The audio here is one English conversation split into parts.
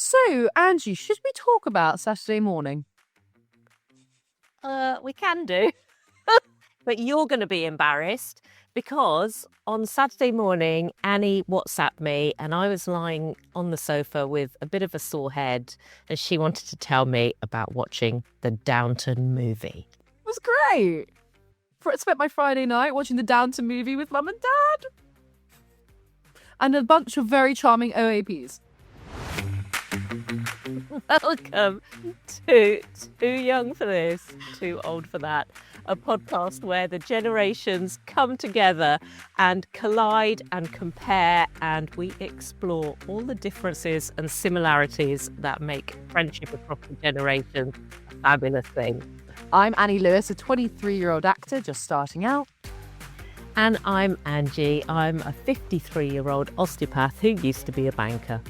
So, Angie, should we talk about Saturday morning? We can do. But you're going to be embarrassed because on Saturday morning, Annie WhatsApped me and I was lying on the sofa with a bit of a sore head and she wanted to tell me about watching the Downton movie. It was great. I spent my Friday night watching the Downton movie with Mum and Dad. And a bunch of very charming OAPs. Welcome to Too Young for This, Too Old for That, a podcast where the generations come together and collide and compare, and we explore all the differences and similarities that make friendship across the generations a fabulous thing. I'm Annie Lewis, a 23-year-old actor just starting out. And I'm Anji. I'm a 53-year-old osteopath who used to be a banker.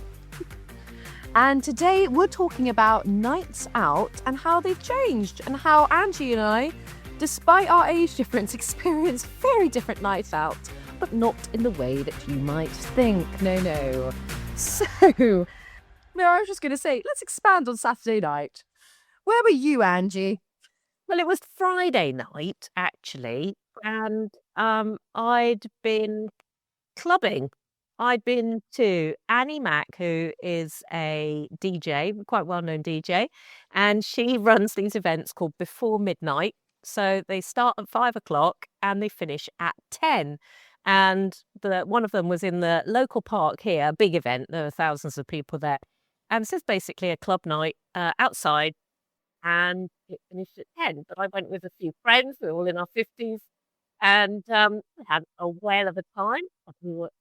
And today we're talking about nights out and how they've changed, and how Angie and I, despite our age difference, experience very different nights out, but not in the way that you might think. No. So, I was just going to say, let's expand on Saturday night. Where were you, Angie? Well, it was Friday night, actually, and I'd been clubbing. I'd been to Annie Mac, who is a DJ, quite well-known DJ, and she runs these events called Before Midnight. So they start at 5 o'clock and they finish at 10. And one of them was in the local park here, a big event. There were thousands of people there. And this is basically a club night outside, and it finished at 10. But I went with a few friends. We were all in our 50s, and we had a whale of a time. We were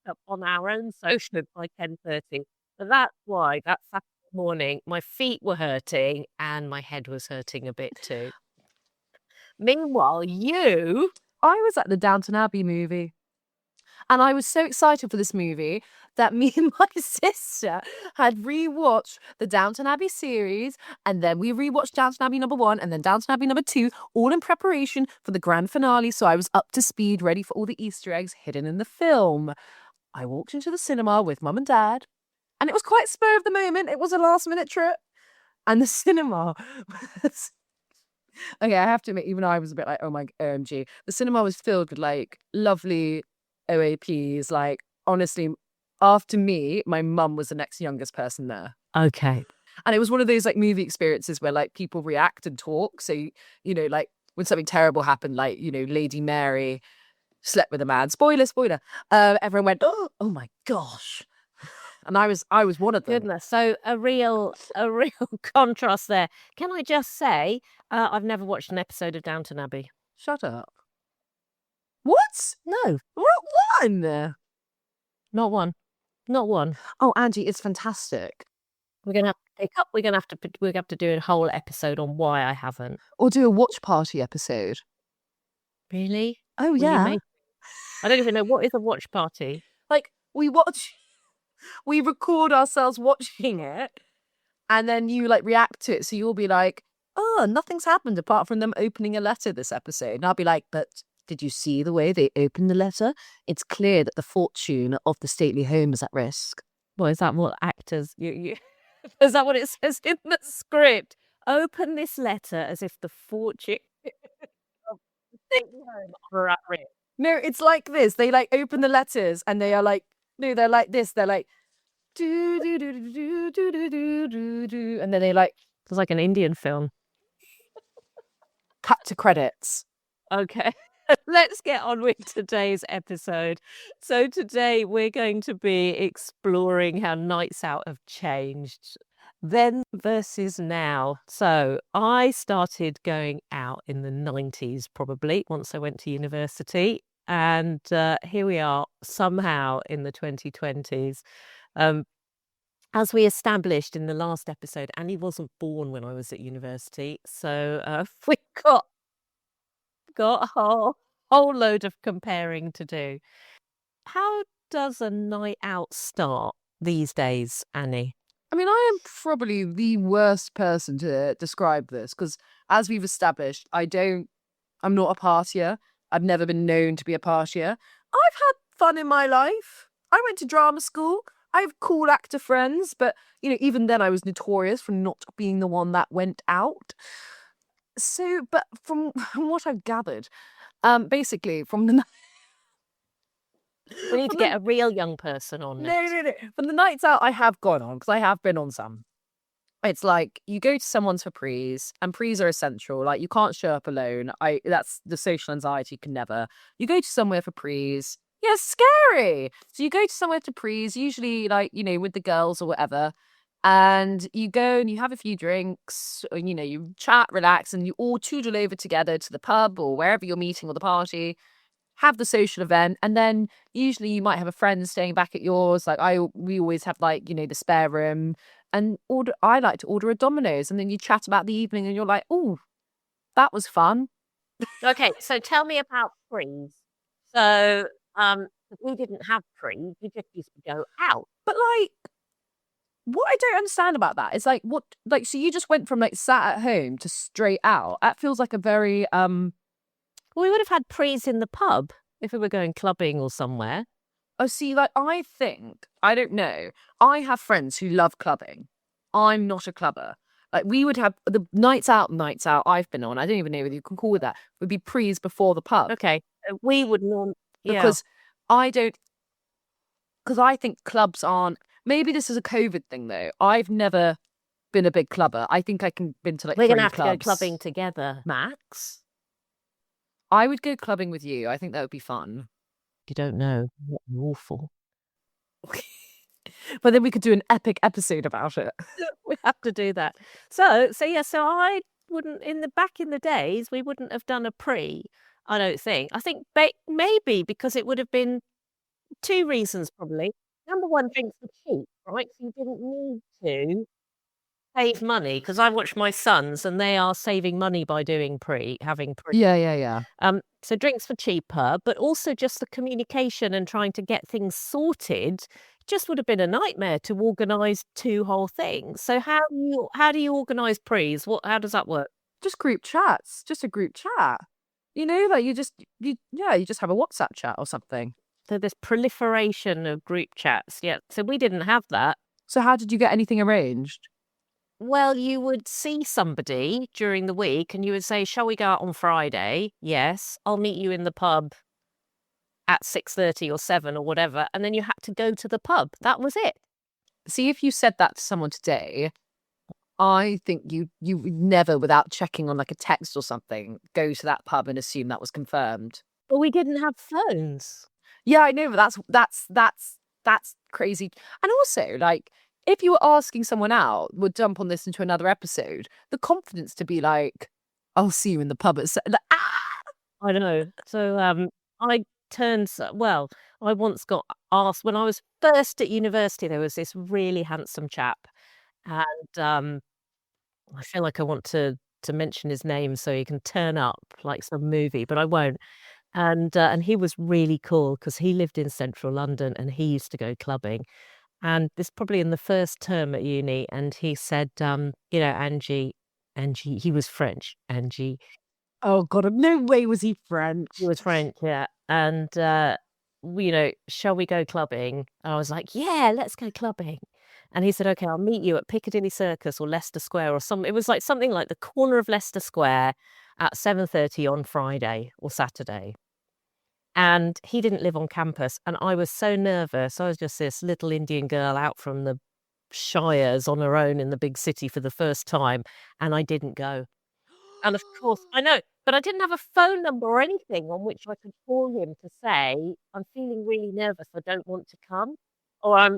up on our own social by 10:30. But that's why that Saturday morning my feet were hurting and my head was hurting a bit too. Meanwhile, I was at the Downton Abbey movie. And I was so excited for this movie that me and my sister had rewatched the Downton Abbey series, and then we rewatched Downton Abbey #1 and then Downton Abbey #2, all in preparation for the grand finale. So I was up to speed, ready for all the Easter eggs hidden in the film. I walked into the cinema with Mum and Dad, and it was quite spur of the moment. It was a last-minute trip. And the cinema was... Okay, I have to admit, even I was a bit like, oh my OMG. The cinema was filled with, like, lovely OAPs. Like, honestly, after me, my mum was the next youngest person there. Okay. And it was one of those, like, movie experiences where, like, people react and talk. So, you know, like, when something terrible happened, like, you know, Lady Mary slept with a man. Spoiler. Everyone went, oh my gosh. And I was one of them. Goodness. So a real contrast there. Can I just say, I've never watched an episode of Downton Abbey. Shut up. What? No. What one? Not one. Oh, Angie, it's fantastic. We're gonna have to pick up. We're gonna have to do a whole episode on why I haven't. Or do a watch party episode. Really? Oh, yeah. I don't even know, what is a watch party? Like, we record ourselves watching it, and then you, like, react to it. So you'll be like, oh, nothing's happened apart from them opening a letter this episode. And I'll be like, but did you see the way they opened the letter? It's clear that the fortune of the stately home is at risk. Well, is that what actors... Is that what it says in the script? Open this letter as if the fortune of the stately home are at risk. No, it's like this. They, like, open the letters and they are like, no, they're like this. They're like, do do do do do do do do do, and then they, like, It's like an Indian film. cut to credits. Okay, let's get on with today's episode. So today we're going to be exploring how nights out have changed then versus now. So I started going out in the 90s, probably, once I went to university. And here we are somehow in the 2020s. As we established in the last episode, Annie wasn't born when I was at university. So we got a whole load of comparing to do. How does a night out start these days, Annie? I mean, I am probably the worst person to describe this because, as we've established, I'm not a partier. I've never been known to be a partier. I've had fun in my life. I went to drama school. I have cool actor friends, but even then I was notorious for not being the one that went out. So, but from what I've gathered, basically from the We need to from get the a real young person on no, this. no, no, from the nights out I have gone on, because I have been on some. It's like you go to someone's for prees, and prees are essential. Like, you can't show up alone. That's the social anxiety can never. You go to somewhere for prees. Yeah, it's scary. So you go to somewhere to prees, usually like, with the girls or whatever. And you go and you have a few drinks, or, you chat, relax, and you all toodle over together to the pub or wherever you're meeting, or the party, have the social event, and then usually you might have a friend staying back at yours. Like, we always have, like, the spare room, and I like to order a Domino's, and then you chat about the evening, and you're like, oh, that was fun. Okay, so tell me about prees. So, we didn't have prees. We just used to go out. But like, what I don't understand about that is like, so you just went from like sat at home to straight out. That feels like a very We would have had prees in the pub if we were going clubbing or somewhere. Oh, see, like, I don't know. I have friends who love clubbing. I'm not a clubber. Like, we would have the nights out I've been on. I don't even know whether you can call it that. Would be prees before the pub. Okay, we would not. Yeah. Because I don't, because I think clubs aren't, maybe this is a COVID thing though. I've never been a big clubber. I think I can been to like We're going 3 to have clubs. to go clubbing together, Max. I would go clubbing with you. I think that would be fun. You don't know. What awful. But then we could do an epic episode about it. We have to do that. So yeah, so I wouldn't, back in the days, we wouldn't have done a pre, I don't think. I think maybe because it would have been 2 reasons probably. Number one, drinks were cheap, right? So you didn't need to save money, because I watch my sons and they are saving money by having pre. Yeah. So drinks were cheaper, but also just the communication and trying to get things sorted just would have been a nightmare to organise 2 whole things. So how do you organise prees? How does that work? Just group chats, just a group chat. Like you just have a WhatsApp chat or something. So this proliferation of group chats. Yeah. So we didn't have that. So how did you get anything arranged? Well, you would see somebody during the week and you would say, shall we go out on Friday? Yes. I'll meet you in the pub at 6:30 or 7 or whatever. And then you had to go to the pub. That was it. See, if you said that to someone today, I think you would never, without checking on like a text or something, go to that pub and assume that was confirmed. But we didn't have phones. Yeah, I know, but that's crazy. And also, like, if you were asking someone out, we'll jump on this into another episode, the confidence to be like, I'll see you in the pub at I know. So I once got asked when I was first at university. There was this really handsome chap, and I feel like I want to mention his name so he can turn up like some movie, but I won't. And he was really cool because he lived in central London and he used to go clubbing. And this probably in the first term at uni, and he said, Anji, he was French, Anji. Oh God, no way was he French. He was French, yeah. And, shall we go clubbing? And I was like, yeah, let's go clubbing. And he said, okay, I'll meet you at Piccadilly Circus or Leicester Square or something. It was like something like the corner of Leicester Square at 7:30 on Friday or Saturday. And he didn't live on campus. And I was so nervous. I was just this little Indian girl out from the shires on her own in the big city for the first time. And I didn't go. And of course, I know, but I didn't have a phone number or anything on which I could call him to say, I'm feeling really nervous. I don't want to come. Or I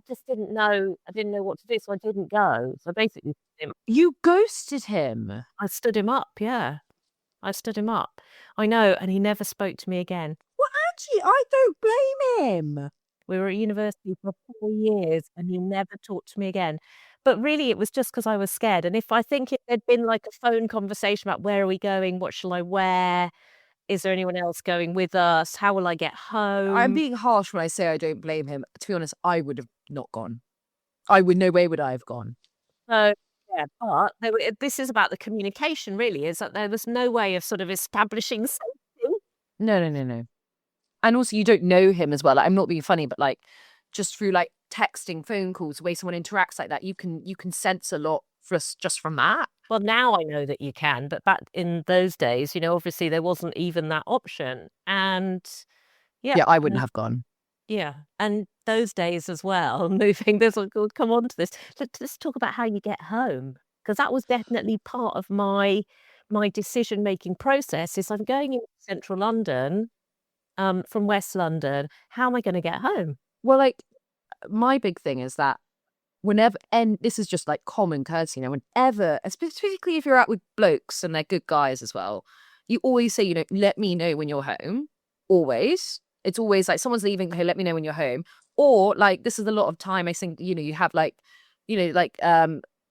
just didn't know. I didn't know what to do. So I didn't go. So basically, You ghosted him. I stood him up. Yeah. I stood him up. I know. And he never spoke to me again. Well, Angie, I don't blame him. We were at university for 4 years and he never talked to me again. But really, it was just because I was scared. And if there'd been like a phone conversation about where are we going? What shall I wear? Is there anyone else going with us? How will I get home? I'm being harsh when I say I don't blame him. To be honest, I would have not gone. No way would I have gone. So, yeah, but this is about the communication, really, is that there was no way of sort of establishing something. No. And also, you don't know him as well. Like, I'm not being funny, but like, just through like texting, phone calls, the way someone interacts like that. You can sense a lot just from that. Well, now I know that you can, but back in those days, obviously there wasn't even that option. And yeah, Yeah, I wouldn't have gone. yeah. And those days as well, moving this will come on to this. Let's talk about how you get home. Because that was definitely part of my decision-making process is I'm going into central London, from West London. How am I gonna get home? Well, like my big thing is that whenever, and this is just like common courtesy, whenever, specifically if you're out with blokes and they're good guys as well, you always say, let me know when you're home. Always. It's always like someone's leaving, hey, let me know when you're home. Or like this is a lot of time I think, you have like, me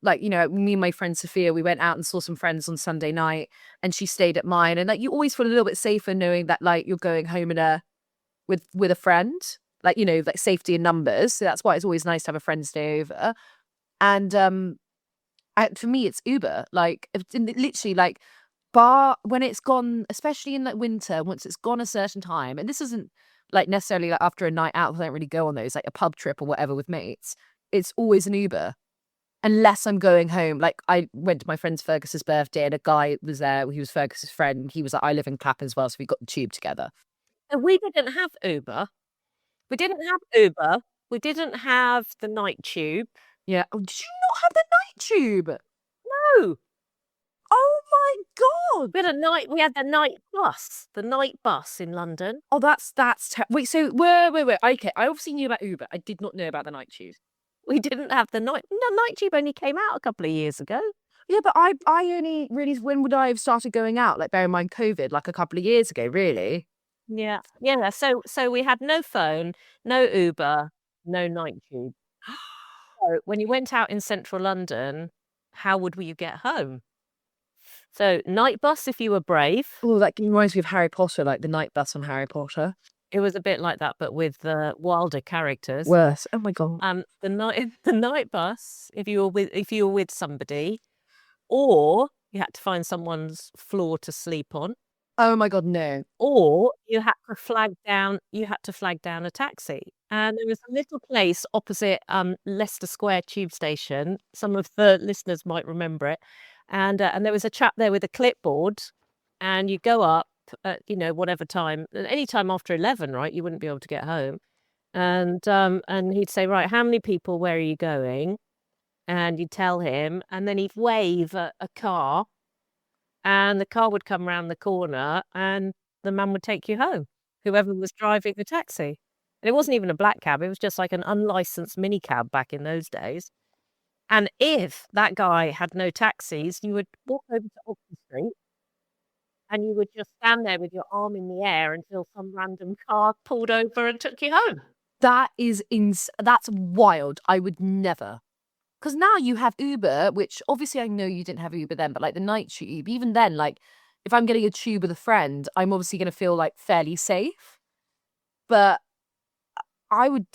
and my friend Sophia, we went out and saw some friends on Sunday night and she stayed at mine. And like you always feel a little bit safer knowing that like you're going home with a friend. Like, like safety in numbers. So that's why it's always nice to have a friend stay over. And for me, it's Uber. Like, literally, like, bar when it's gone, especially in like winter, once it's gone a certain time. And this isn't like necessarily like after a night out. I don't really go on those, like a pub trip or whatever with mates. It's always an Uber. Unless I'm going home. Like, I went to my friend's Fergus's birthday and a guy was there. He was Fergus's friend. He was like, I live in Clapham as well. So we got the tube together. And we didn't have Uber. We didn't have Uber. We didn't have the night tube. Yeah. Oh, did you not have the night tube? No. Oh my God. We had the night bus in London. Oh, wait, so wait. Okay, I obviously knew about Uber. I did not know about the night tube. We didn't have the night tube only came out a couple of years ago. Yeah, but I only really, when would I have started going out? Like, bear in mind COVID, like a couple of years ago, really. Yeah. Yeah. So we had no phone, no Uber, no night tube. So when you went out in central London, how would you get home? So night bus if you were brave. Oh, that reminds me of Harry Potter, like the night bus on Harry Potter. It was a bit like that, but with wilder characters. Worse. Oh my God. The night bus if you were with somebody, or you had to find someone's floor to sleep on. Oh my God, no. Or you had to flag down a taxi. And there was a little place opposite Leicester Square tube station. Some of the listeners might remember it. And there was a chap there with a clipboard, and you go up at, whatever time, any time after 11, right? You wouldn't be able to get home. And he'd say, right, how many people, where are you going? And you'd tell him, and then he'd wave at a car, and the car would come round the corner and the man would take you home, whoever was driving the taxi. And it wasn't even a black cab, it was just like an unlicensed minicab back in those days. And if that guy had no taxis, you would walk over to Oxford Street and you would just stand there with your arm in the air until some random car pulled over and took you home. That's wild. I would never. Because now you have Uber, which obviously I know you didn't have Uber then, but like the night tube, even then, like if I'm getting a tube with a friend, I'm obviously going to feel like fairly safe. But I would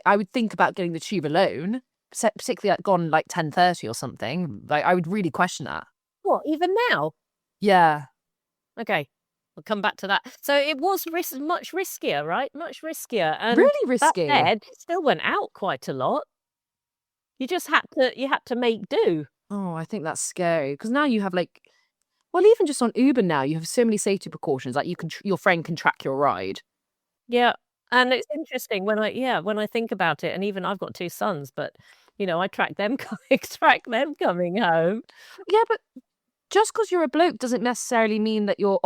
I would think about getting the tube alone, particularly like gone like 10:30 or something. Like I would really question that. What, even now? Yeah. Okay, we'll come back to that. So it was much riskier, right? Much riskier. And really risky. That said, it still went out quite a lot. You just had to make do. Oh, I think that's scary because now you have like, well, even just on Uber now, you have so many safety precautions. Like your friend can track your ride. Yeah, and it's interesting when I think about it, and even I've got two sons, but I track them coming home. Yeah, but just because you're a bloke doesn't necessarily mean that you're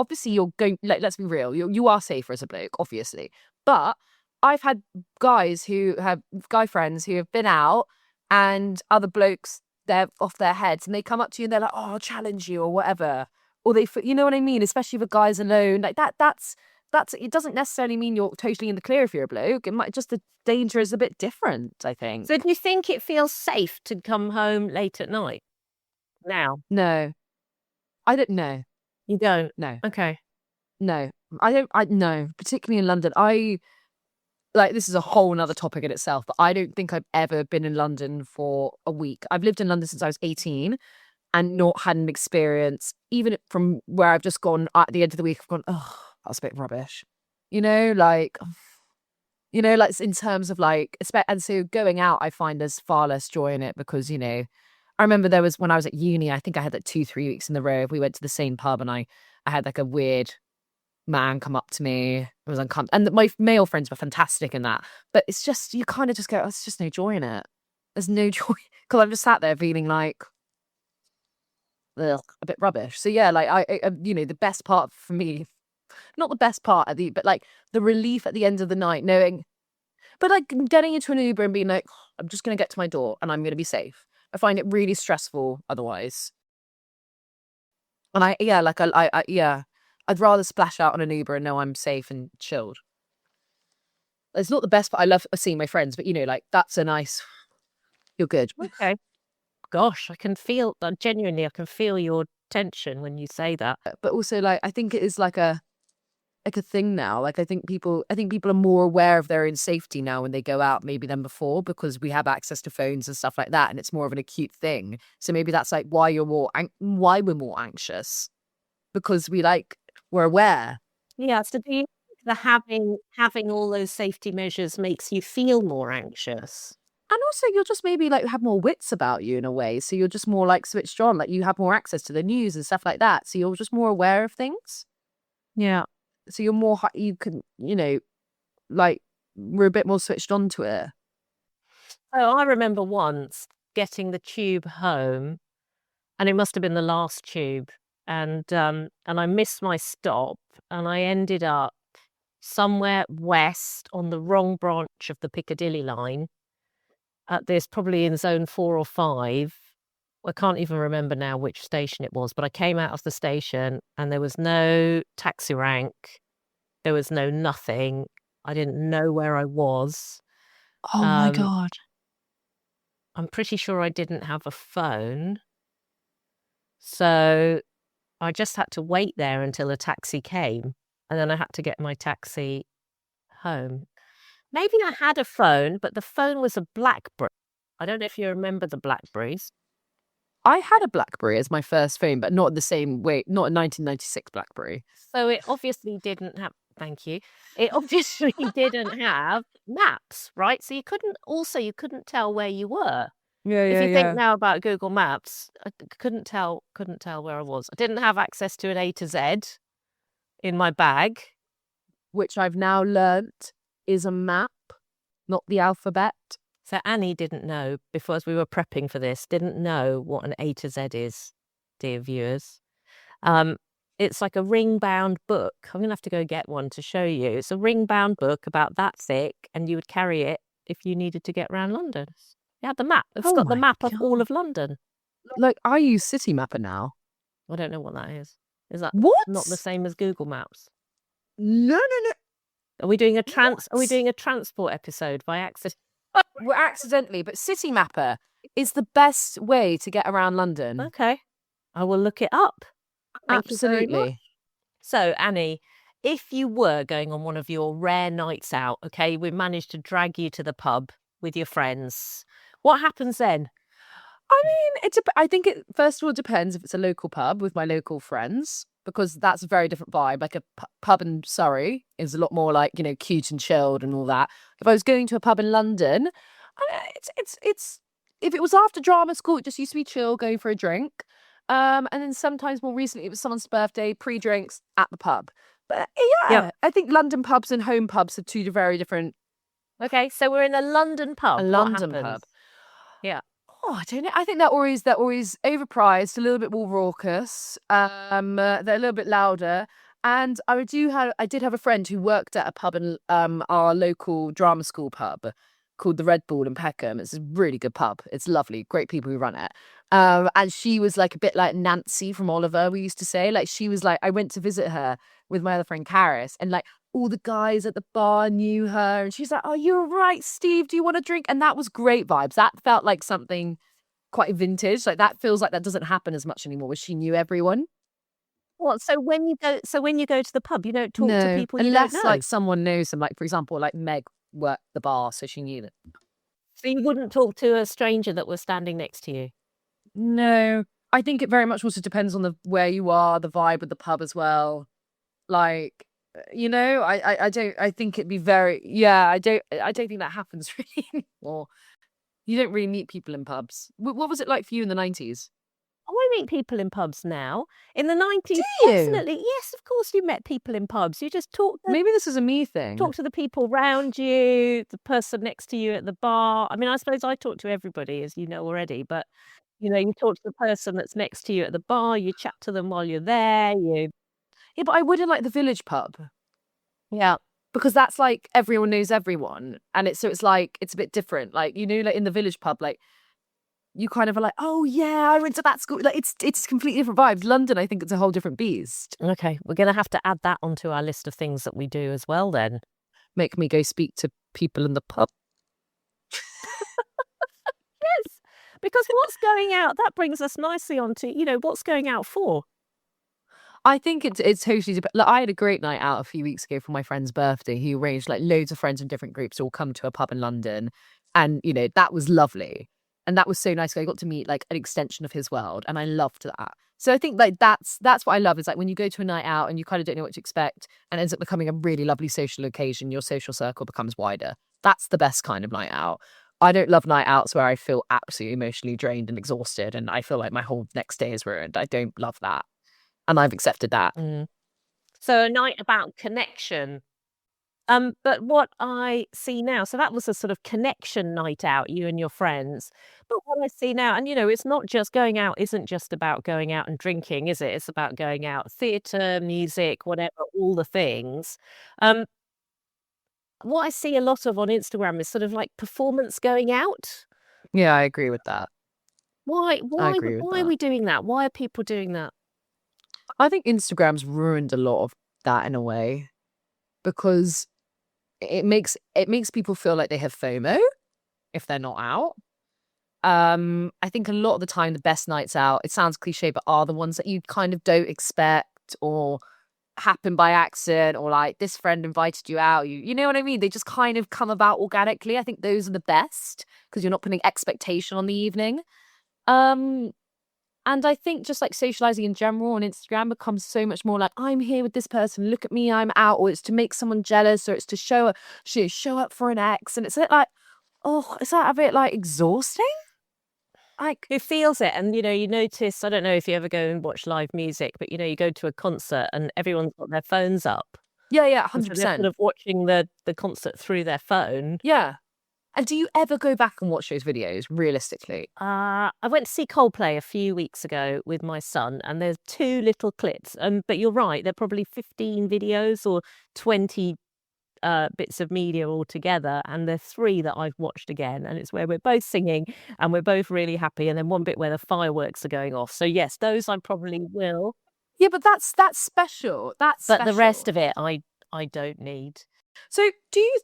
going. Like, let's be real, you are safer as a bloke, obviously. But I've had guy friends who have been out. And other blokes, they're off their heads and they come up to you and they're like, oh, I'll challenge you or whatever. Or you know what I mean? Especially if a guy's alone. Like that's, it doesn't necessarily mean you're totally in the clear if you're a bloke. It might just, the danger is a bit different, I think. So do you think it feels safe to come home late at night now? No. I don't know. You don't? No. Okay. No. No. Particularly in London. Like, this is a whole nother topic in itself, but I don't think I've ever been in London for a week. I've lived in London since I was 18 and not had an experience, even from where I've just gone at the end of the week, I've gone, oh, that's a bit rubbish. You know, like in terms of like, and so going out, I find there's far less joy in it because, you know, I remember there was when I was at uni, I think I had like 2-3 weeks in the row. We went to the same pub and I had like a weird man come up to me. It was uncomfortable. And my male friends were fantastic in that. But it's just, you kind of just go, oh, there's just no joy in it. There's no joy. Because I'm just sat there feeling like, ugh, a bit rubbish. So yeah, like you know, the best part for me, not the best part but like the relief at the end of the night, knowing, but like getting into an Uber and being like, I'm just going to get to my door and I'm going to be safe. I find it really stressful otherwise. And yeah, I'd rather splash out on an Uber and know I'm safe and chilled. It's not the best, but I love seeing my friends. But you know, like that's a nice. You're good. Okay. Gosh, I can feel that genuinely. I can feel your tension when you say that. But also, like, I think it is like a thing now. Like, I think people are more aware of their own safety now when they go out, maybe than before, because we have access to phones and stuff like that, and it's more of an acute thing. So maybe that's like why why we're more anxious, because we're aware. Yeah. So do you think the having all those safety measures makes you feel more anxious? And also, you'll just maybe like have more wits about you in a way. So you're just more like switched on, like you have more access to the news and stuff like that. So you're just more aware of things. Yeah. So you're more, you can, you know, like we're a bit more switched on to it. Oh, I remember once getting the tube home, and it must have been the last tube, and I missed my stop, and I ended up somewhere west on the wrong branch of the Piccadilly line. At this, probably in zone 4 or 5. I can't even remember now which station it was, but I came out of the station and there was no taxi rank. There was no nothing. I didn't know where I was. Oh my Um, God. I'm pretty sure I didn't have a phone. So I just had to wait there until a taxi came, and then I had to get my taxi home. Maybe I had a phone, but the phone was a BlackBerry. I don't know if you remember the BlackBerries. I had a BlackBerry as my first phone, but not the same way, not a 1996 BlackBerry. So it obviously didn't have, thank you. It obviously didn't have maps, right? So you couldn't tell where you were. Yeah, If yeah, you think yeah. now about Google Maps, I couldn't tell where I was. I didn't have access to an A to Z in my bag. Which I've now learnt is a map, not the alphabet. So Annie didn't know, before as we were prepping for this, didn't know what an A to Z is, dear viewers. It's like a ring-bound book. I'm going to have to go get one to show you. It's a ring-bound book about that thick, and you would carry it if you needed to get around London. It had the map. It's Oh got the my map of all God. of London. Like, I use City Mapper now. I don't know what that is. Is that What? not the same as Google Maps? No, no, no. Are we doing a What? transport episode by accident? We're accidentally, but City Mapper is the best way to get around London. Okay. I will look it up. Thank you very much. Absolutely. So, Annie, if you were going on one of your rare nights out, okay, we managed to drag you to the pub with your friends, what happens then? I mean, I think it first of all depends if it's a local pub with my local friends, because that's a very different vibe. Like a pub in Surrey is a lot more like, you know, cute and chilled and all that. If I was going to a pub in London, it's if it was after drama school, it just used to be chill, going for a drink. And then sometimes more recently, it was someone's birthday, pre-drinks at the pub. But yeah, Yep. I think London pubs and home pubs are two very different. Okay, so we're in a London pub. A What London happens? pub. Yeah. Oh, I don't know. I think they're always overpriced, a little bit more raucous. They're a little bit louder. And I did have a friend who worked at a pub in our local drama school pub called the Red Bull in Peckham. It's a really good pub. It's lovely, great people who run it. And she was like a bit like Nancy from Oliver, we used to say. Like she was like, I went to visit her with my other friend Karis, and like all the guys at the bar knew her, and she's like, "Oh, you're right, Steve. Do you want a drink?" And that was great vibes. That felt like something quite vintage. Like that feels like that doesn't happen as much anymore, where she knew everyone. What? So when you go to the pub, you don't talk to No, people you unless don't know. like someone knows them. Like for example, like Meg worked the bar, so she knew that. So you wouldn't talk to a stranger that was standing next to you. No, I think it very much also depends on the where you are, the vibe of the pub as well. Like You know, I don't. I think it'd be very. Yeah, I don't think that happens really anymore. You don't really meet people in pubs. What was it like for you in the 90s? I meet people in pubs now. In the Do 90s, you? definitely, yes, of course you met people in pubs. You just Maybe this is a me thing. talk to the people round you, the person next to you at the bar. I mean, I suppose I talk to everybody, as you know already, but, you talk to the person that's next to you at the bar, you chat to them while you're there, you Yeah, but I wouldn't like the village pub Yeah. because that's like everyone knows everyone, and it's like it's a bit different. Like like in the village pub, like you kind of are like, oh yeah, I went to that school. Like it's completely different vibes. London, I think it's a whole different beast. Okay, we're gonna have to add that onto our list of things that we do as well then. Make me go speak to people in the pub. Yes, because what's going out that brings us nicely onto, what's going out for? I think it's totally Like, I had a great night out a few weeks ago for my friend's birthday. He arranged like loads of friends in different groups to all come to a pub in London, and that was lovely, and that was so nice. I got to meet like an extension of his world, and I loved that. So I think like that's what I love is like when you go to a night out and you kind of don't know what to expect, and it ends up becoming a really lovely social occasion. Your social circle becomes wider. That's the best kind of night out. I don't love night outs where I feel absolutely emotionally drained and exhausted, and I feel like my whole next day is ruined. I don't love that. And I've accepted that. Mm. So a night about connection. But what I see now, so that was a sort of connection night out, you and your friends. But what I see now, and it's not just going out, isn't just about going out and drinking, is it? It's about going out, theatre, music, whatever, all the things. Um, what I see a lot of on Instagram is sort of like performance going out. Yeah, I agree with that. Why? I Why? agree with Why are that. we doing that? Why are people doing that? I think Instagram's ruined a lot of that in a way because it makes people feel like they have FOMO if they're not out. I think a lot of the time the best nights out, it sounds cliche, but are the ones that you kind of don't expect or happen by accident, or like this friend invited you out. You know what I mean? They just kind of come about organically. I think those are the best because you're not putting expectation on the evening. Um And I think just like socializing in general on Instagram becomes so much more like I'm here with this person. Look at me, I'm out, or it's to make someone jealous, or it's to show up for an ex, and it's like, oh, is that a bit like exhausting? Like, Who feels it? And you notice, I don't know if you ever go and watch live music, but you go to a concert and everyone's got their phones up. yeah, And so they're sort 100%, of watching the concert through their phone. yeah. And do you ever go back and watch those videos realistically? I went to see Coldplay a few weeks ago with my son, and there's 2 little clips, but you're right, they're probably 15 videos or 20 bits of media altogether, and there's 3 that I've watched again, and it's where we're both singing and we're both really happy, and then one bit where the fireworks are going off. So yes, those I probably will, Yeah, but that's special. That's but the rest special. of it I don't need. So,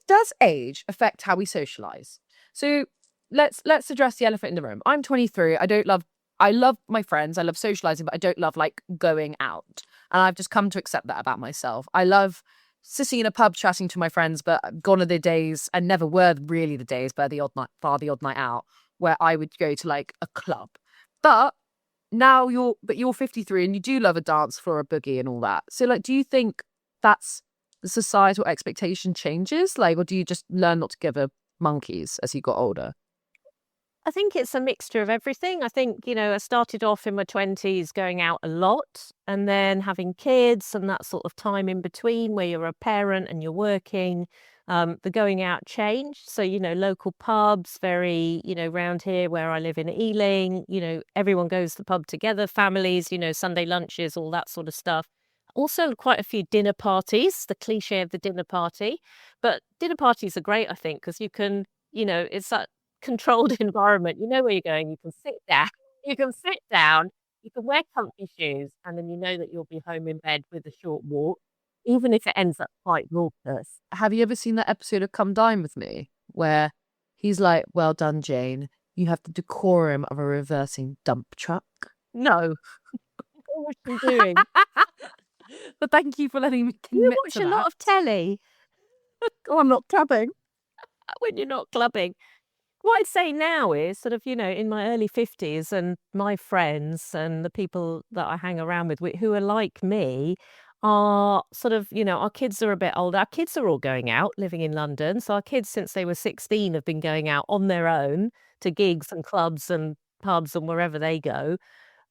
does age affect how we socialize? So, let's address the elephant in the room. I'm 23. I love my friends. I love socializing, but I don't love like going out. And I've just come to accept that about myself. I love sitting in a pub chatting to my friends, but gone are the days, and never were really the days, but the odd night out where I would go to like a club. But now you're 53 and you do love a dance floor, a boogie and all that. So like, do you think that's the societal expectation changes? Like, or do you just learn not to give a monkeys as you got older? I think it's a mixture of everything. I think, I started off in my 20s going out a lot and then having kids and that sort of time in between where you're a parent and you're working. The going out changed. So, local pubs, very, round here where I live in Ealing, everyone goes to the pub together, families, Sunday lunches, all that sort of stuff. Also, quite a few dinner parties, the cliche of the dinner party. But dinner parties are great, I think, because you can, it's that controlled environment. You know where you're going. You can sit down. You can sit down. You can wear comfy shoes, and then you know that you'll be home in bed with a short walk, even if it ends up quite raucous. Have you ever seen that episode of Come Dine With Me where he's like, well done, Jane. You have the decorum of a reversing dump truck. No, what was she doing? But thank you for letting me You commit watch to a lot that. of telly Oh, I'm not clubbing. when you're not clubbing. What I'd say now is sort of, in my early 50s and my friends and the people that I hang around with who are like me, our sort of, our kids are a bit older. Our kids are all going out, living in London. So our kids, since they were 16, have been going out on their own to gigs and clubs and pubs and wherever they go.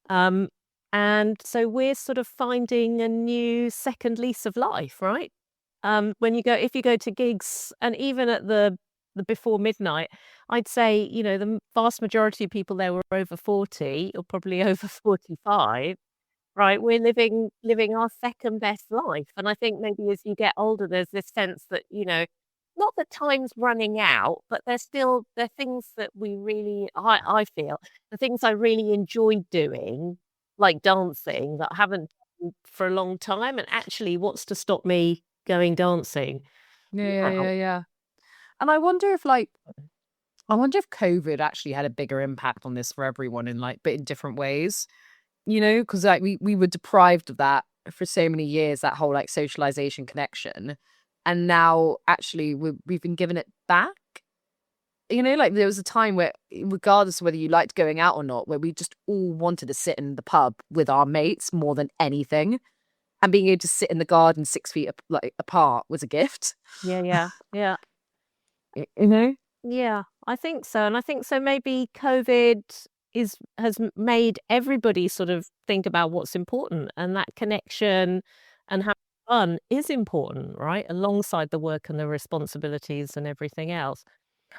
Um, and so we're sort of finding a new second lease of life, right? If you go to gigs, and even at the before midnight, I'd say, the vast majority of people there were over 40 or probably over 45. Right, we're living our second best life, and I think maybe as you get older, there's this sense that, not that time's running out, but there are things that we really I feel, the things I really enjoyed doing, like dancing, that I haven't done for a long time, and actually, what's to stop me going dancing Yeah, yeah, now? yeah, yeah. And I wonder if COVID actually had a bigger impact on this for everyone in but in different ways. Because we were deprived of that for so many years, that whole socialization connection, and now actually we've been given it back. There was a time where, regardless of whether you liked going out or not, where we just all wanted to sit in the pub with our mates more than anything, and being able to sit in the garden 6 feet apart was a gift. Yeah, yeah, yeah. You know? Yeah, I think so. And I think so maybe COVID has made everybody sort of think about what's important, and that connection and having fun is important, right? Alongside the work and the responsibilities and everything else.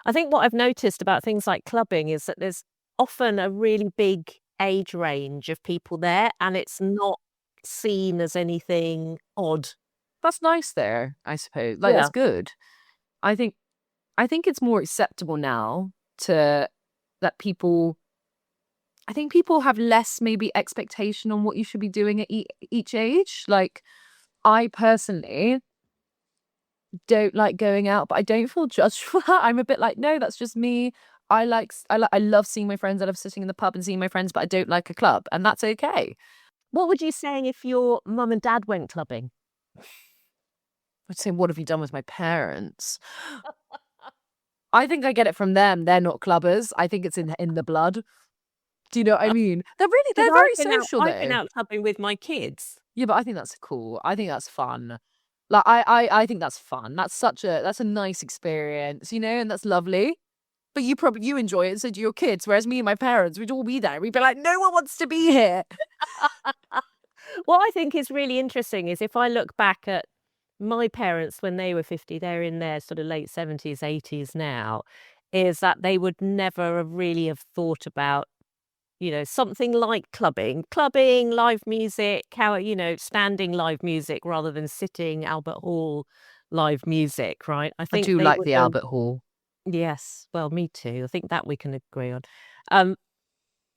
I think what I've noticed about things like clubbing is that there's often a really big age range of people there, and it's not seen as anything odd. That's nice there, I suppose. That's Yeah. good. I think I think it's more acceptable now to that people I think people have less maybe expectation on what you should be doing at each age. I personally don't like going out, but I don't feel judged for that. I'm a bit like, no, that's just me. I love seeing my friends. I love sitting in the pub and seeing my friends, but I don't like a club, and that's okay. What would you say if your mum and dad went clubbing? I'd say, what have you done with my parents? I think I get it from them. They're not clubbers. I think it's in the blood. Do you know what I mean? Because They're very social I've been though. out clubbing with my kids. Yeah, but I think that's cool. I think that's fun. I think that's fun. That's a nice experience, and that's lovely. But you enjoy it, so do your kids. Whereas me and my parents, we'd all be there. We'd be like, no one wants to be here. What I think is really interesting is if I look back at my parents when they were 50, they're in their sort of late 70s, 80s now, is that they would never have really have thought about, something like clubbing, live music, standing live music rather than sitting Albert Hall live music, right? I I think do they like would the have. Albert Hall. Yes, well, me too. I think that we can agree on. Um,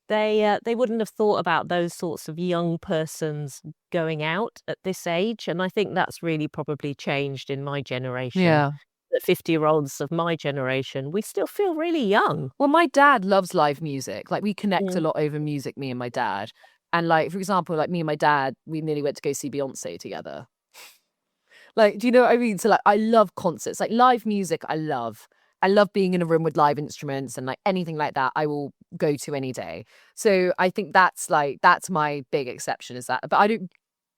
they wouldn't have thought about those sorts of young persons going out at this age, and I think that's really probably changed in my generation. Yeah. The 50-year-olds of my generation, we still feel really young. Well, my dad loves live music. We connect a Mm. lot over music, me and my dad. And for example, me and my dad, we nearly went to go see Beyonce together. Do you know what I mean? So I love concerts, live music. I love being in a room with live instruments and anything like that. I will go to any day. So I think that's my big exception is that. But I don't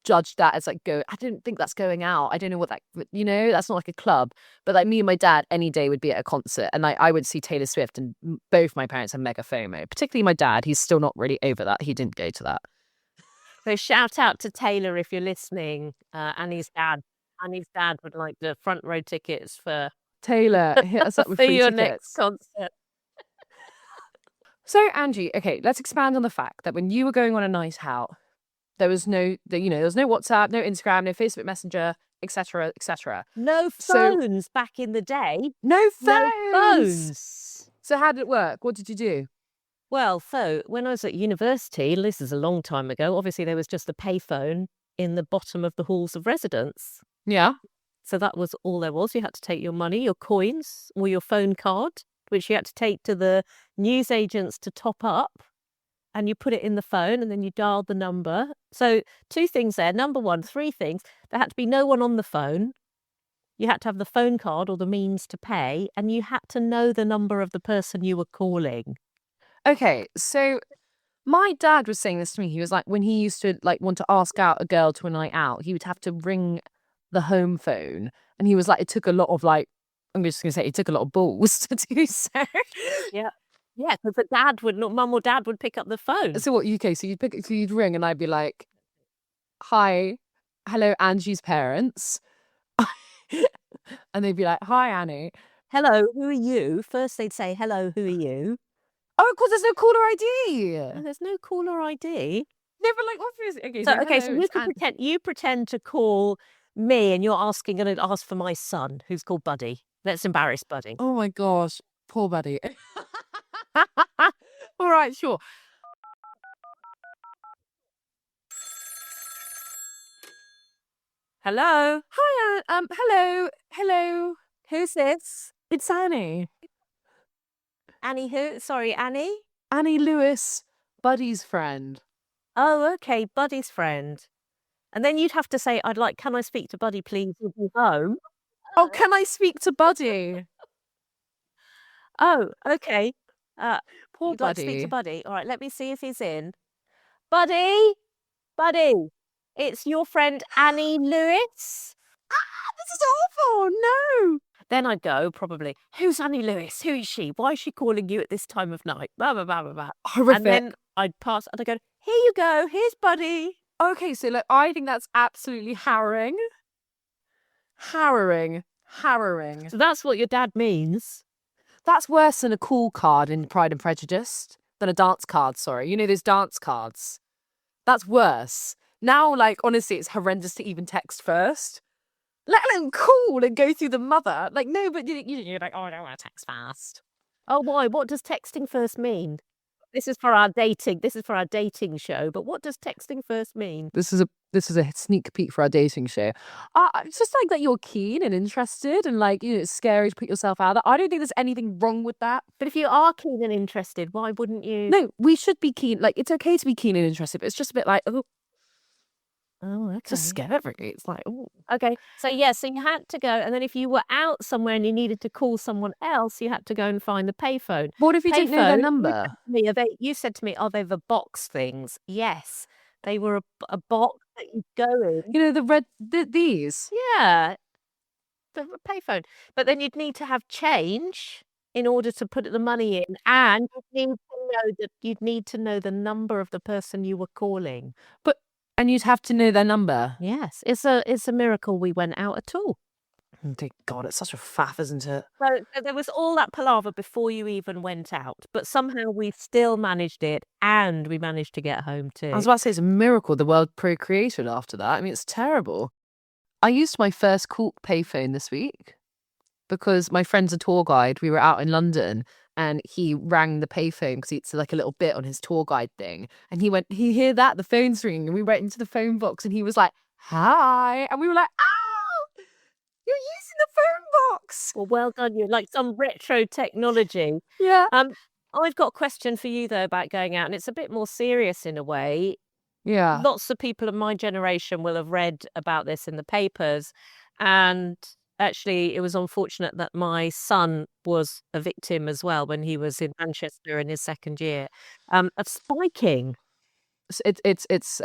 judge that as go. I don't think that's going out. I don't know what that. That's not like a club. But me and my dad, any day would be at a concert, and I would see Taylor Swift, and both my parents are mega FOMO. Particularly my dad. He's still not really over that. He didn't go to that. So shout out to Taylor if you're listening. Annie's dad would like the front row tickets for Taylor, hit us up with for free your tickets. next concert. So Angie, okay, let's expand on the fact that when you were going on a night out, there was no WhatsApp, no Instagram, no Facebook Messenger, etc., etc. No So- phones back in the day. No No phones. phones. So how did it work? What did you do? Well, so when I was at university, and this is a long time ago, obviously there was just a payphone in the bottom of the halls of residence. Yeah. So that was all there was. You had to take your money, your coins, or your phone card, which you had to take to the newsagents to top up. And you put it in the phone and then you dialed the number. So 2 things there. Number 1, 3 things. There had to be no one on the phone. You had to have the phone card or the means to pay. And you had to know the number of the person you were calling. Okay, so My dad was saying this to me. He was like, when he used to like want to ask out a girl to a night out, he would have to ring the home phone. And he was like, it took a lot of like, I'm just going to say it took a lot of balls to do so. Yeah. Yeah, because dad would not, mum or dad would pick up the phone. So what, UK? So you'd ring and I'd be like, hi, hello, Angie's parents. And they'd be like, hi, Annie. Hello, who are you? First they'd say, hello, who are you? Oh, of course, there's no caller ID. And there's no caller ID. No, but like, obviously, okay, So hello, you it's can pretend to call me and you're gonna ask for my son, who's called Buddy. Let's embarrass Buddy. Oh my gosh, poor Buddy. All right, sure. Hello, Hi, hello. who's this? It's Annie. Annie who? Sorry, Annie? Annie Lewis, Buddy's friend. Oh, okay, Buddy's friend. And then you'd have to say, can I speak to Buddy, please? Is he home? Oh, can I speak to Buddy? Oh, okay. Poor You'd like to speak to Buddy. Buddy? All right, let me see if he's in. Buddy? Buddy, it's your friend Annie Lewis? This is awful. No. Then I'd go, probably, who's Annie Lewis? Who is she? Why is she calling you at this time of night? Blah, blah, blah, blah, blah. Horrific. And then I'd pass and I'd go, here you go, here's Buddy. Okay, so like, I think that's absolutely harrowing. Harrowing. So that's what your dad means. That's worse than a call card in Pride and Prejudice. Than a dance card, sorry. You know those dance cards? That's worse. Now, like, honestly, it's horrendous to even text first. Let alone call and go through the mother. Like, no, but you're like, oh, I don't want to text fast. Oh, why? What does texting first mean? This is for our dating show, but what does texting first mean? This is a sneak peek for our dating show. It's just like that you're keen and interested and like, it's scary to put yourself out there. I don't think there's anything wrong with that. But if you are keen and interested, why wouldn't you? No, we should be keen. Like, it's okay to be keen and interested, but it's just a bit like, okay. It's just scary. It's like, oh. Okay. So you had to go, and then if you were out somewhere and you needed to call someone else, you had to go and find the payphone. What if you didn't know their number? You said to me, are they the box things? Yes. They were a box that you go in. You know, the red, these? Yeah. The payphone. But then you'd need to have change in order to put the money in, and you'd need to know the number of the person you were calling. And you'd have to know their number. Yes, it's a miracle we went out at all. Oh, dear God, it's such a faff, isn't it? So there was all that palaver before you even went out, but somehow we still managed it, and we managed to get home too. I was about to say it's a miracle the world procreated after that. I mean, it's terrible. I used my first cool payphone this week because my friend's a tour guide. We were out in London. And he rang the payphone because it's like a little bit on his tour guide thing. And he went, he heard that, the phone's ringing. And we went into the phone box and he was like, hi. And we were like, ow, you're using the phone box. Well done you. Like some retro technology. Yeah. I've got a question for you though about going out, and it's a bit more serious in a way. Yeah. Lots of people of my generation will have read about this in the papers. And actually, it was unfortunate that my son was a victim as well when he was in Manchester in his second year of spiking. It's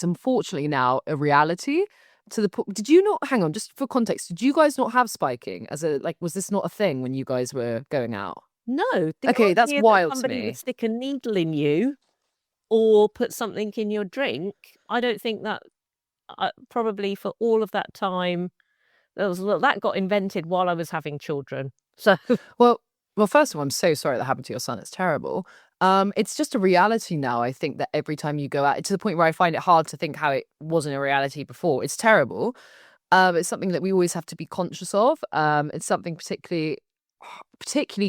unfortunately now a reality. To the point, did you not? Hang on, just for context, did you guys not have spiking as a was this not a thing when you guys were going out? No. Okay, that's wild to somebody me. would stick a needle in you or put something in your drink. I don't think that probably for all of that time. That got invented while I was having children. So well, first of all, I'm so sorry that happened to your son. It's terrible. It's just a reality now. I think that every time you go out, to the point where I find it hard to think how it wasn't a reality before. It's terrible. It's something that we always have to be conscious of. It's something particularly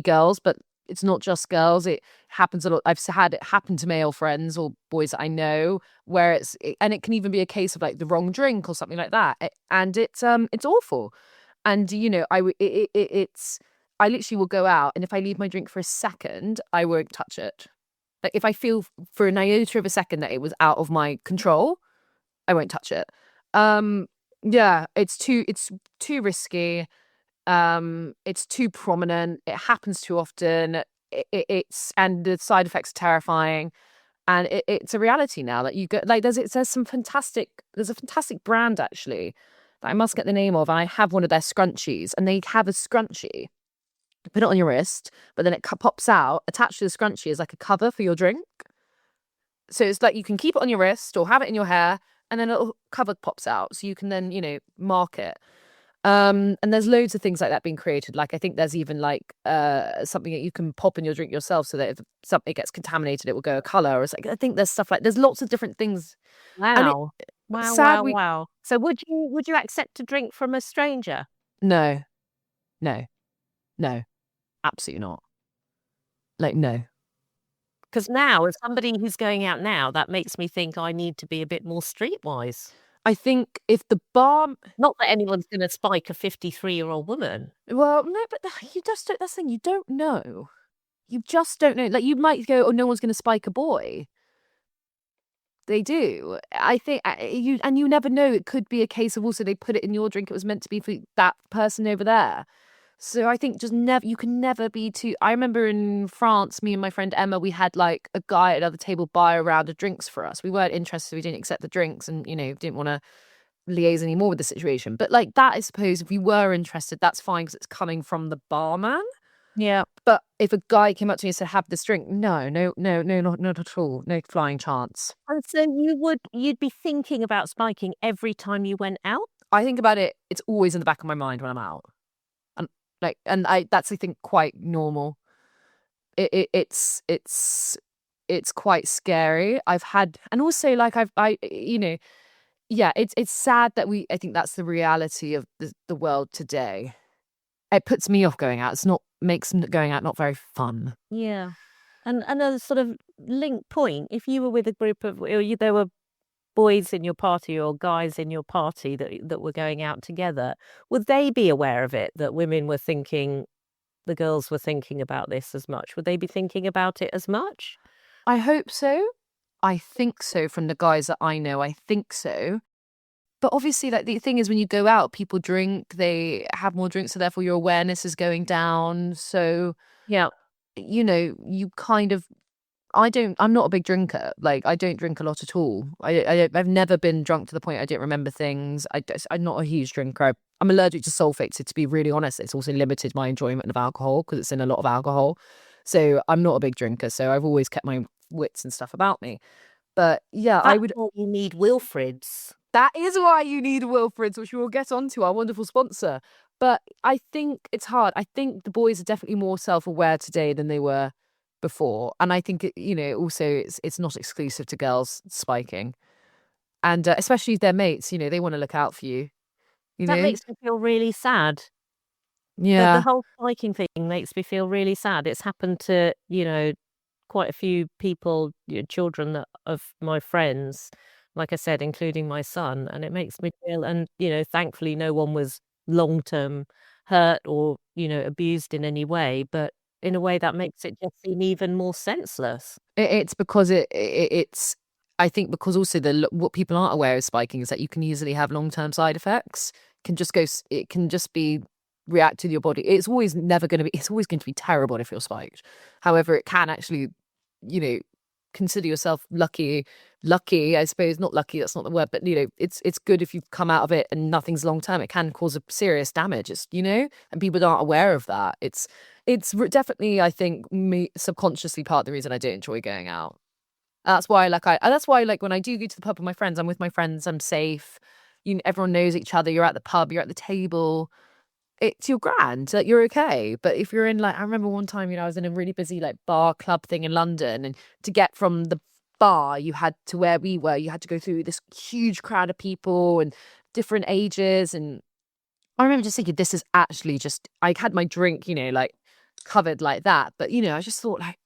girls, but it's not just girls. It happens a lot. I've had it happen to male friends or boys that I know, where and it can even be a case of like the wrong drink or something like that. And it's awful. And I literally will go out, and if I leave my drink for a second, I won't touch it. Like if I feel for an iota of a second that it was out of my control, I won't touch it. Yeah, it's too risky. It's too prominent. It happens too often. it's and the side effects are terrifying, and it's a reality now that you go like there's a fantastic brand actually that I must get the name of, and I have one of their scrunchies, and they have a scrunchie. You put it on your wrist, but then it pops out. Attached to the scrunchie is like a cover for your drink. So it's like you can keep it on your wrist or have it in your hair, and then a little cover pops out, so you can then mark it. And there's loads of things like that being created. Like I think there's even like something that you can pop in your drink yourself, so that if something gets contaminated, it will go a color. Or it's like I think there's stuff like there's lots of different things. And Wow. Wow, sad wow, we wow. So would you accept a drink from a stranger? no, no, no, absolutely not. Like no. Because now, as somebody who's going out now, that makes me think I need to be a bit more streetwise. I think if the bar, Not that anyone's going to spike a 53-year-old woman. well, no, but you just don't. That's the thing. You don't know. You just don't know. Like you might go, oh, no one's going to spike a boy. They do. I think you never know. It could be a case of also they put it in your drink. It was meant to be for that person over there. So I think just never, you can never be too. I remember in France, me and my friend Emma, we had like a guy at another table buy a round of drinks for us. We weren't interested. We didn't accept the drinks, and didn't want to liaise anymore with the situation. But like that, I suppose, if you were interested, that's fine because it's coming from the barman. Yeah. But if a guy came up to me and said, "Have this drink," no, no, no, no, not at all. No flying chance. And so you'd be thinking about spiking every time you went out? I think about it. It's always in the back of my mind when I'm out, and that's I think quite normal. It's quite scary. I've had, and also like yeah, it's sad that I think that's the reality of the world today. It puts me off going out. It's not makes going out not very fun. Yeah. And a sort of link point, if you were with a group of, or there were boys in your party or guys in your party that were going out together, would they be aware of it, that women were thinking, the girls were thinking about this as much? Would they be thinking about it as much? I hope so. I think so from the guys that I know. I think so. But obviously, like the thing is, when you go out, people drink, they have more drinks, so therefore your awareness is going down. So, Yeah. you kind of, I'm not a big drinker. Like, I don't drink a lot at all. I've never been drunk to the point I don't remember things. I'm not a huge drinker. I'm allergic to sulfate. So to be really honest, it's also limited my enjoyment of alcohol because it's in a lot of alcohol. So I'm not a big drinker. So I've always kept my wits and stuff about me. But yeah, I That's would. why you need Wilfrids. That is why you need Wilfrids, which we will get onto, our wonderful sponsor. But I think it's hard. I think the boys are definitely more self-aware today than they were before. And I think, also it's not exclusive to girls spiking. And especially if they're mates, they want to look out for you, That makes me feel really sad. The Yeah. whole spiking thing makes me feel really sad. It's happened to, quite a few people, children of my friends, like I said, including my son, and it makes me feel, and, thankfully no one was long-term hurt or, abused in any way, but in a way that makes it just seem even more senseless. It's because it's, I think because also what people aren't aware of spiking is that you can easily have long-term side effects. It can just be react to your body. It's always going to be terrible if you're spiked. However, it can actually, consider yourself lucky, I suppose. Not lucky, that's not the word, but it's good if you've come out of it and nothing's long term. It can cause a serious damage. And people aren't aware of that. It's definitely, I think, me subconsciously part of the reason I don't enjoy going out. That's why when I do go to the pub with my friends, I'm with my friends, I'm safe. Everyone knows each other. You're at the pub, you're at the table. It's your grand, like you're okay. But if you're in, like, I remember one time, I was in a really busy like bar club thing in London, and to get from the bar you had to where we were, you had to go through this huge crowd of people and different ages. And I remember just thinking, this is actually just, I had my drink, like covered like that. But I just thought, like,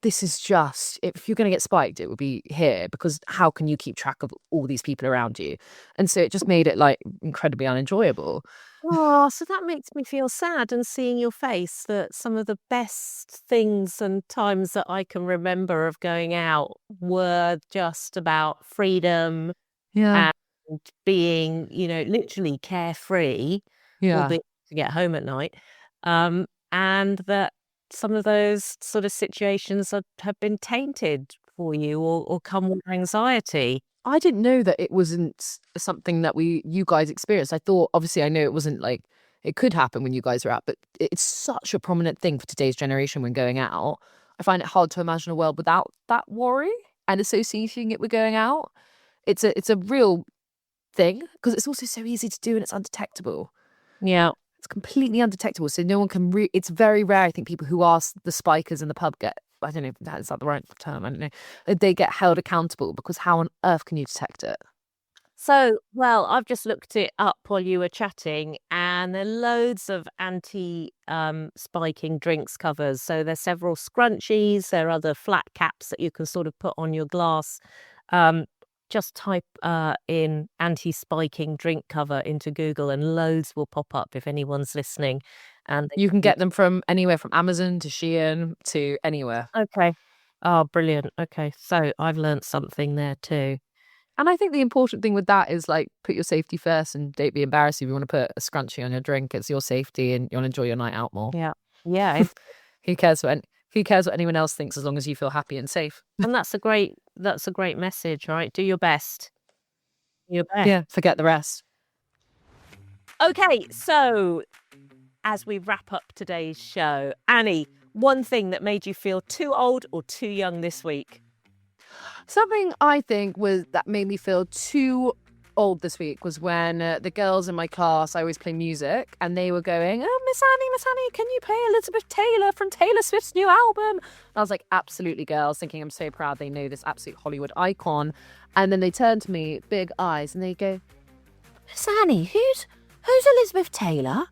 this is just, if you're going to get spiked, it would be here, because how can you keep track of all these people around you? And so it just made it like incredibly unenjoyable. Oh, so that makes me feel sad, and seeing your face, that some of the best things and times that I can remember of going out were just about freedom Yeah. and being, literally carefree, Yeah. albeit to get home at night. And that some of those sort of situations have been tainted for you or come with anxiety? I didn't know that it wasn't something that you guys experienced. I thought, obviously, I know it wasn't like it could happen when you guys are out, but it's such a prominent thing for today's generation when going out. I find it hard to imagine a world without that worry and associating it with going out. It's a real thing because it's also so easy to do and it's undetectable. Yeah. It's completely undetectable, so no one can. It's very rare. I think people who are the spikers in the pub get. I don't know if that is that the right term. I don't know. They get held accountable because how on earth can you detect it? So, well, I've just looked it up while you were chatting, and there are loads of anti-spiking drinks covers. So there's several scrunchies. There are other flat caps that you can sort of put on your glass. Just type in anti-spiking drink cover into Google and loads will pop up if anyone's listening. And you can get them from anywhere from Amazon to Shein to anywhere. Okay. Oh, brilliant. Okay. So I've learnt something there too. And I think the important thing with that is like put your safety first and don't be embarrassed if you want to put a scrunchie on your drink. It's your safety and you want to enjoy your night out more. Yeah. Yeah. Who cares what anyone else thinks as long as you feel happy and safe? And that's a great message, right? Do your best. Do your best. Yeah, forget the rest. Okay, so as we wrap up today's show, Annie, one thing that made you feel too old or too young this week? Something I think that made me feel too old this week was when the girls in my class, I always play music, and they were going, "Oh, Miss Annie, can you play Elizabeth Taylor from Taylor Swift's new album?" And I was like, "Absolutely, girls," thinking I'm so proud they know this absolute Hollywood icon. And then they turned to me, big eyes, and they go, "Miss Annie, who's Elizabeth Taylor?"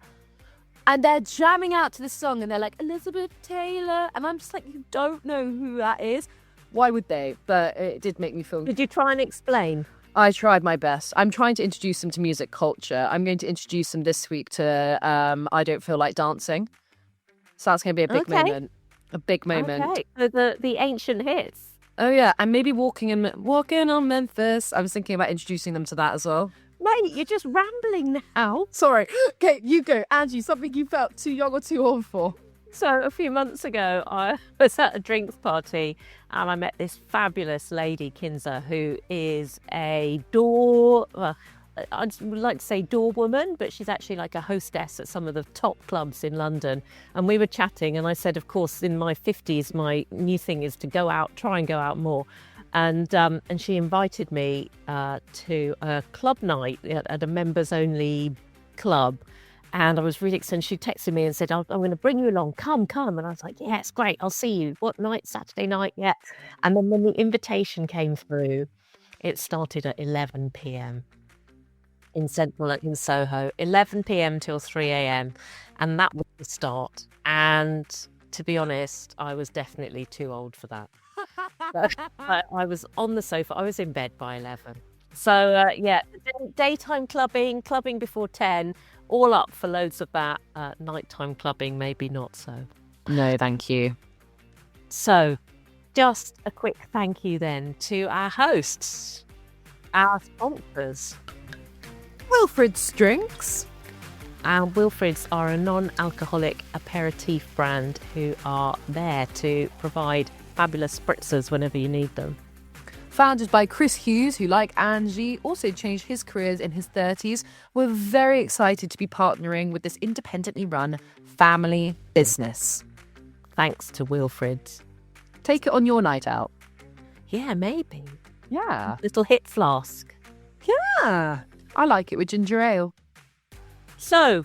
And they're jamming out to this song, and they're like, "Elizabeth Taylor," and I'm just like, "You don't know who that is." Why would they? But it did make me feel... Did you try and explain? I tried my best. I'm trying to introduce them to music culture. I'm going to introduce them this week to I Don't Feel Like Dancing. So that's going to be a big moment. A big moment. Okay. So the ancient hits. Oh, yeah. And maybe Walking on Memphis. I was thinking about introducing them to that as well. Mate, you're just rambling now. Sorry. Okay, you go. Anji, something you felt too young or too old for? So a few months ago, I was at a drinks party and I met this fabulous lady, Kinza, who is a I'd like to say door woman, but she's actually like a hostess at some of the top clubs in London. And we were chatting and I said, of course, in my 50s, my new thing is to go out, try and go out more. And she invited me to a club night at a members-only club. And I was really excited. She texted me and said, I'm going to bring you along. Come. And I was like, yeah, it's great. I'll see you. What night? Saturday night? Yeah. And then when the invitation came through, it started at 11 p.m. in Soho. 11 p.m. till 3 a.m. And that was the start. And to be honest, I was definitely too old for that. I was on the sofa. I was in bed by 11. So, daytime clubbing before 10, all up for loads of that. Nighttime clubbing, maybe not so. No, thank you. So, just a quick thank you then to our hosts, our sponsors. Wilfred's Drinks. And Wilfred's are a non-alcoholic aperitif brand who are there to provide fabulous spritzers whenever you need them. Founded by Chris Hughes, who, like Anji, also changed his careers in his 30s. We're very excited to be partnering with this independently run family business. Thanks to Wilfred's. Take it on your night out. Yeah, maybe. Yeah. Little hit flask. Yeah. I like it with ginger ale. So,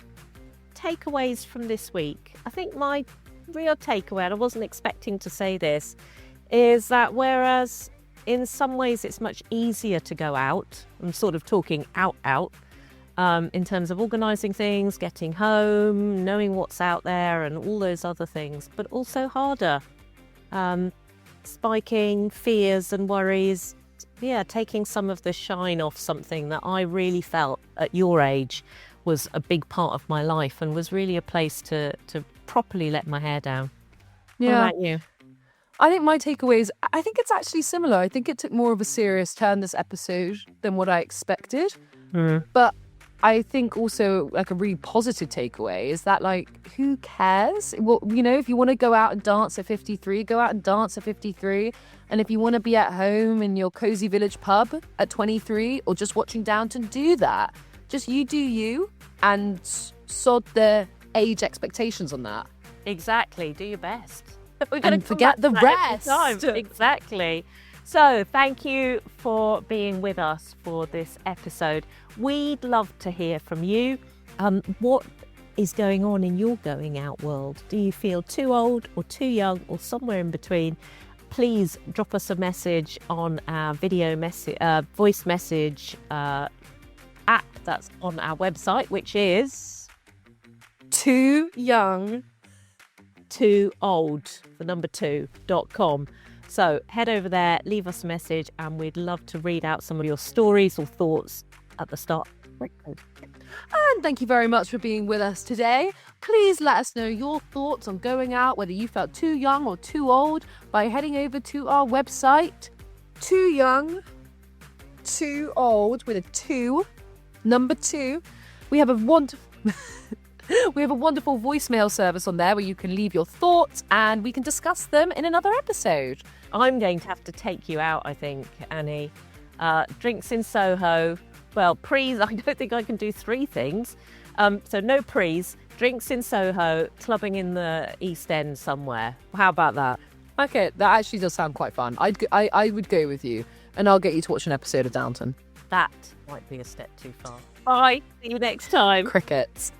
takeaways from this week. I think my real takeaway, and I wasn't expecting to say this, is that whereas in some ways it's much easier to go out, I'm sort of talking out, in terms of organising things, getting home, knowing what's out there and all those other things, but also harder. Spiking fears and worries, taking some of the shine off something that I really felt at your age was a big part of my life and was really a place to properly let my hair down. Yeah. What about you? I think my takeaways, I think it's actually similar. I think it took more of a serious turn this episode than what I expected. But I think also like a really positive takeaway is that like, who cares? Well, you know, if you want to go out and dance at 53, go out and dance at 53. And if you want to be at home in your cozy village pub at 23 or just watching Downton, do that. Just you do you and sod the age expectations on that. Exactly. Do your best. We're And forget the rest. Exactly. So thank you for being with us for this episode. We'd love to hear from you. What is going on in your going out world? Do you feel too old or too young or somewhere in between? Please drop us a message on our voice message app that's on our website, which is Too young. too old, the number 2.com. So head over there, leave us a message, and we'd love to read out some of your stories or thoughts at the start. And thank you very much for being with us today. Please let us know your thoughts on going out, whether you felt too young or too old, by heading over to our website, Too Young, Too Old, with a 2, number 2. We have a wonderful... We have a wonderful voicemail service on there where you can leave your thoughts and we can discuss them in another episode. I'm going to have to take you out, I think, Annie. Drinks in Soho. Well, prees, I don't think I can do 3 things. So no prees, drinks in Soho, clubbing in the East End somewhere. How about that? Okay, that actually does sound quite fun. I would go with you and I'll get you to watch an episode of Downton. That might be a step too far. Bye. See you next time. Crickets.